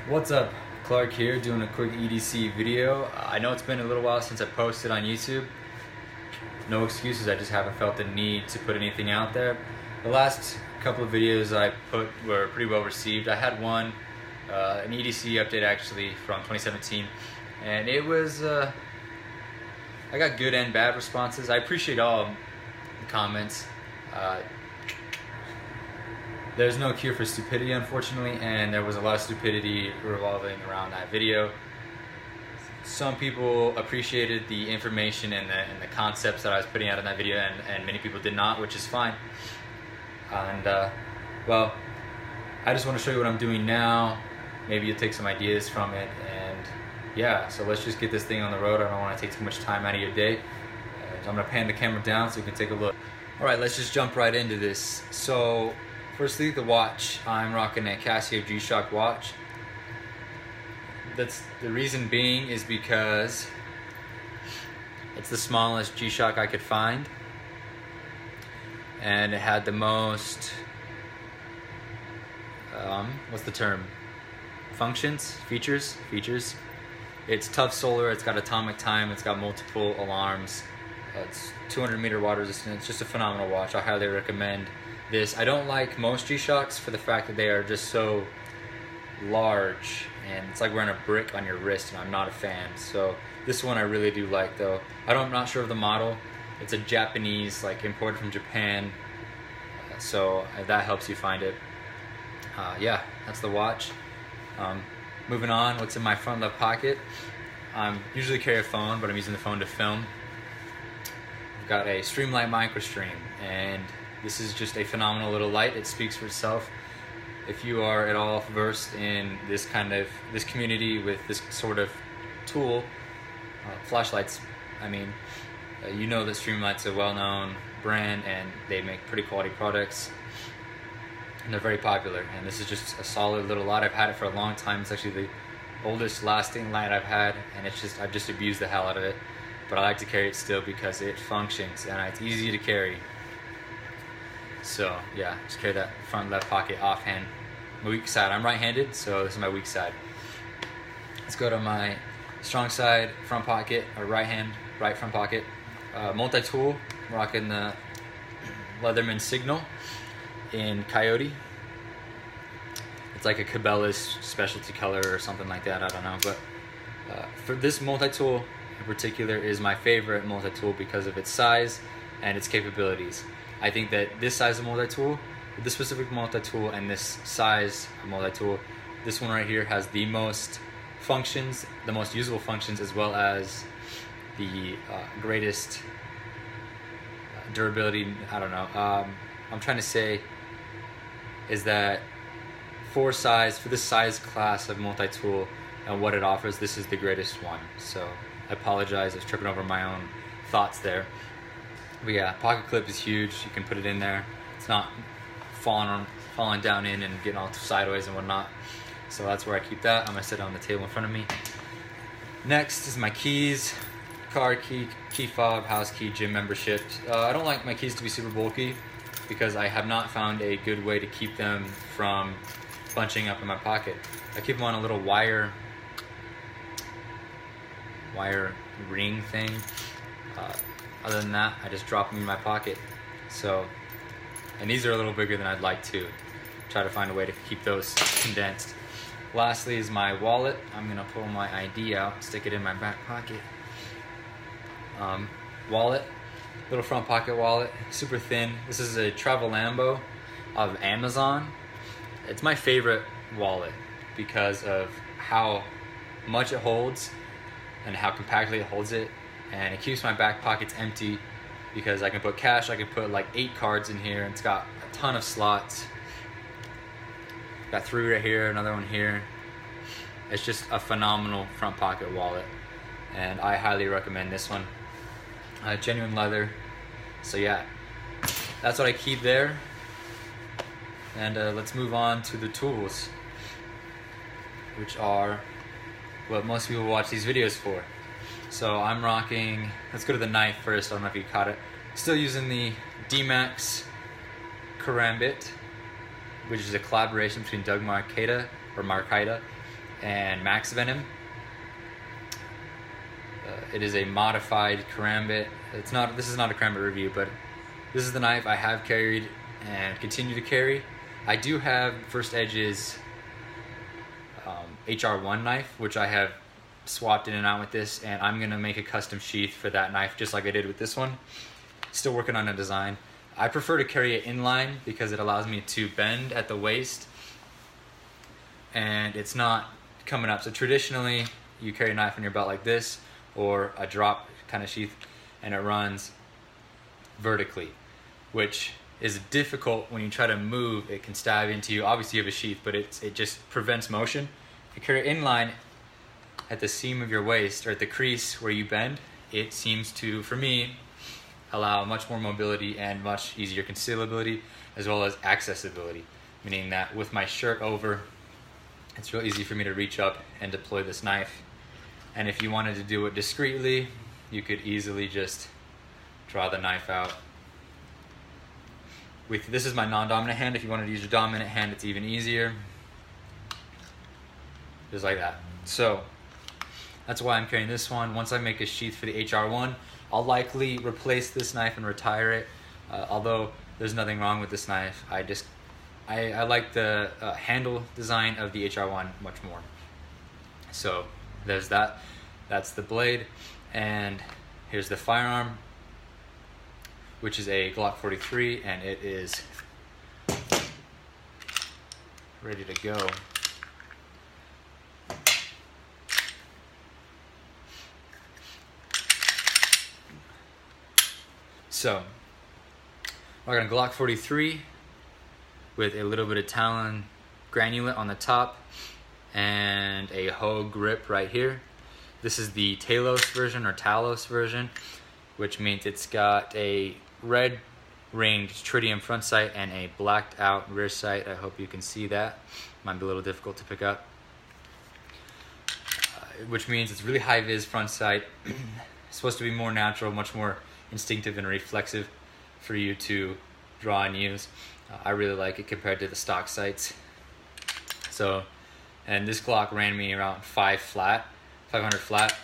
What's up? Clark here, doing a quick EDC video. I know it's been a little while since I posted on YouTube. No excuses, I just haven't felt the need to put anything out there. The last couple of videos I put were pretty well received. I had one, an EDC update actually from 2017, and it was, I got good and bad responses. I appreciate all the comments. There's no cure for stupidity, unfortunately, and there was a lot of stupidity revolving around that video. Some people appreciated the information and the concepts that I was putting out in that video, and many people did not, which is fine. And well, I just want to show you what I'm doing now. Maybe you'll take some ideas from it, and yeah, so let's just get this thing on the road. I don't want to take too much time out of your day. So I'm going to pan the camera down so you can take a look. Alright, let's just jump right into this. So, firstly, the watch. I'm rocking a Casio G-Shock watch. The reason being is because it's the smallest G-Shock I could find, and it had the most, what's the term? Features. It's tough solar, it's got atomic time, it's got multiple alarms, it's 200-meter water resistant. It's just a phenomenal watch. I highly recommend this. I don't like most G-Shocks for the fact that they are just so large, and it's like wearing a brick on your wrist, and I'm not a fan. So this one I really do like, though. I'm not sure of the model. It's a Japanese, like imported from Japan, so that helps you find it. Yeah, that's the watch. Moving on, what's in my front left pocket? I usually carry a phone, but I'm using the phone to film. I've got a Streamlight MicroStream, and this is just a phenomenal little light. It speaks for itself. If you are at all versed in this community with this sort of tool, flashlights, I mean, you know that Streamlight's a well-known brand, and they make pretty quality products, and they're very popular. And this is just a solid little light. I've had it for a long time. It's actually the oldest lasting light I've had, and I've just abused the hell out of it. But I like to carry it still because it functions and it's easy to carry. So yeah, just carry that front left pocket offhand. My weak side, I'm right-handed, so this is my weak side. Let's go to my strong side front pocket, or right front pocket. Multi-tool, rocking the Leatherman Signal in Coyote. It's like a Cabela's specialty color or something like that, I don't know. But for this multi-tool in particular is my favorite multi-tool because of its size and its capabilities. I think that this size of multi-tool, this specific multi-tool and this size of multi-tool, this one right here has the most functions, the most usable functions, as well as the greatest durability. I don't know. I'm trying to say is that for this size class of multi-tool and what it offers, this is the greatest one. So I apologize, I was tripping over my own thoughts there. But yeah, pocket clip is huge. You can put it in there. It's not falling down in and getting all sideways and whatnot. So that's where I keep that. I'm gonna sit it on the table in front of me. Next is my keys, car key, key fob, house key, gym membership. I don't like my keys to be super bulky because I have not found a good way to keep them from bunching up in my pocket. I keep them on a little wire ring thing. Other than that, I just drop them in my pocket. So, and these are a little bigger than I'd like to. Try to find a way to keep those condensed. Lastly is my wallet. I'm gonna pull my ID out, stick it in my back pocket. Wallet, little front pocket wallet, super thin. This is a Travel Lambo of Amazon. It's my favorite wallet because of how much it holds and how compactly it holds it. And it keeps my back pockets empty because I can put cash, I can put like 8 cards in here. It's got a ton of slots. Got 3 right here, another one here. It's just a phenomenal front pocket wallet, and I highly recommend this one. Genuine leather. So yeah, that's what I keep there. And let's move on to the tools, which are what most people watch these videos for. So I'm rocking, let's go to the knife first. I don't know if you caught it. Still using the D-Max Karambit, which is a collaboration between Doug Marcaida and Max Venom. It is a modified karambit. This is not a karambit review, but this is the knife I have carried and continue to carry. I do have First Edge's HR1 knife, which I have swapped in and out with this, and I'm gonna make a custom sheath for that knife just like I did with this one. Still working on a design. I prefer to carry it inline because it allows me to bend at the waist and it's not coming up. So traditionally you carry a knife on your belt like this, or a drop kind of sheath, and it runs vertically, which is difficult when you try to move. It can stab into you. Obviously you have a sheath, but it just prevents motion. If you carry it inline at the seam of your waist, or at the crease where you bend, it seems to, for me, allow much more mobility and much easier concealability, as well as accessibility, meaning that with my shirt over, it's real easy for me to reach up and deploy this knife. And if you wanted to do it discreetly, you could easily just draw the knife out. This is my non-dominant hand. If you wanted to use your dominant hand, it's even easier. Just like that. So that's why I'm carrying this one. Once I make a sheath for the HR1, I'll likely replace this knife and retire it. Although there's nothing wrong with this knife. I like the handle design of the HR1 much more. So there's that. That's the blade. And here's the firearm, which is a Glock 43, and it is ready to go. So, I got a Glock 43 with a little bit of Talon granulate on the top and a hoe grip right here. This is the Talos version, which means it's got a red ringed tritium front sight and a blacked out rear sight. I hope you can see that. Might be a little difficult to pick up. Which means it's really high vis front sight. It's supposed to be more natural, much more instinctive and reflexive for you to draw and use. I really like it compared to the stock sights. So, and this Glock ran me around 500 flat.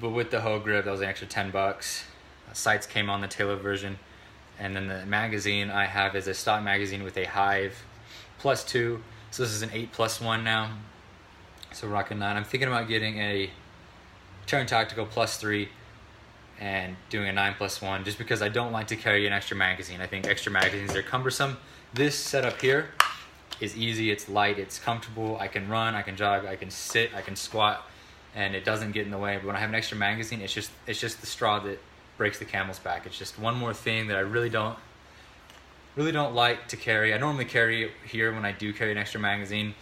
But with the hoe grip, that was an extra 10 bucks. Sights came on the Taylor version. And then the magazine I have is a stock magazine with a Hive +2. So this is an 8+1 now. So rocking that. I'm thinking about getting a Turn Tactical +3 and doing a 9+1, just because I don't like to carry an extra magazine. I think extra magazines are cumbersome. This setup here is easy, it's light, it's comfortable. I can run, I can jog, I can sit, I can squat, and it doesn't get in the way. But when I have an extra magazine, it's just the straw that breaks the camel's back. It's just one more thing that I really don't like to carry. I normally carry it here when I do carry an extra magazine,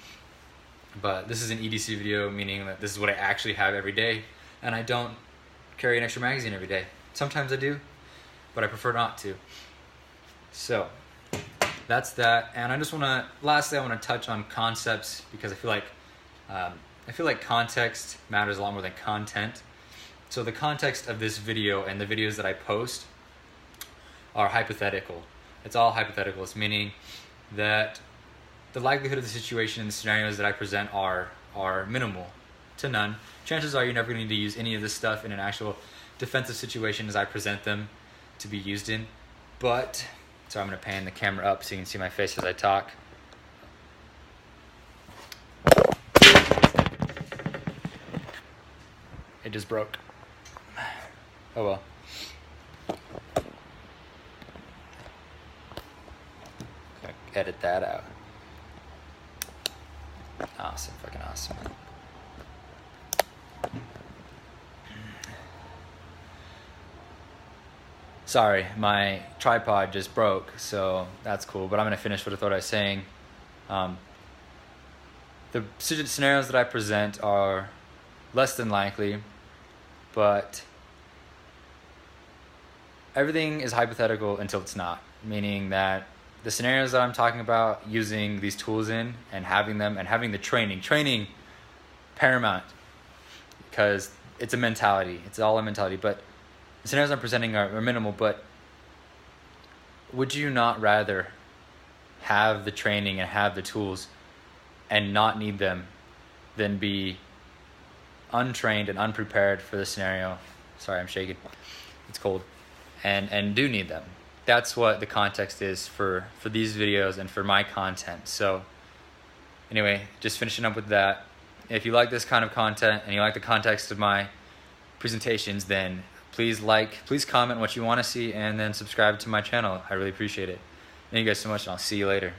but this is an EDC video, meaning that this is what I actually have every day, and I don't carry an extra magazine every day. Sometimes I do, but I prefer not to. So that's that. And I just want to, lastly, I want to touch on concepts, because I feel like context matters a lot more than content. So the context of this video and the videos that I post are hypothetical. It's all hypothetical. It's meaning that the likelihood of the situation and the scenarios that I present are minimal to none. Chances are you're never going to need to use any of this stuff in an actual defensive situation as I present them to be used in. But, so I'm going to pan the camera up so you can see my face as I talk. It just broke. Oh well. Edit that out. Awesome, fucking awesome. Sorry, my tripod just broke, so that's cool, but I'm going to finish what I thought I was saying. The scenarios that I present are less than likely, but everything is hypothetical until it's not, meaning that the scenarios that I'm talking about, using these tools in and having them and having the training paramount, because it's a mentality. It's all a mentality, but the scenarios I'm presenting are minimal. But would you not rather have the training and have the tools and not need them than be untrained and unprepared for the scenario. Sorry, I'm shaking. It's cold. And do need them. That's what the context is for these videos and for my content. So anyway, just finishing up with that. If you like this kind of content and you like the context of my presentations, then please comment what you want to see, and then subscribe to my channel. I really appreciate it. Thank you guys so much, and I'll see you later.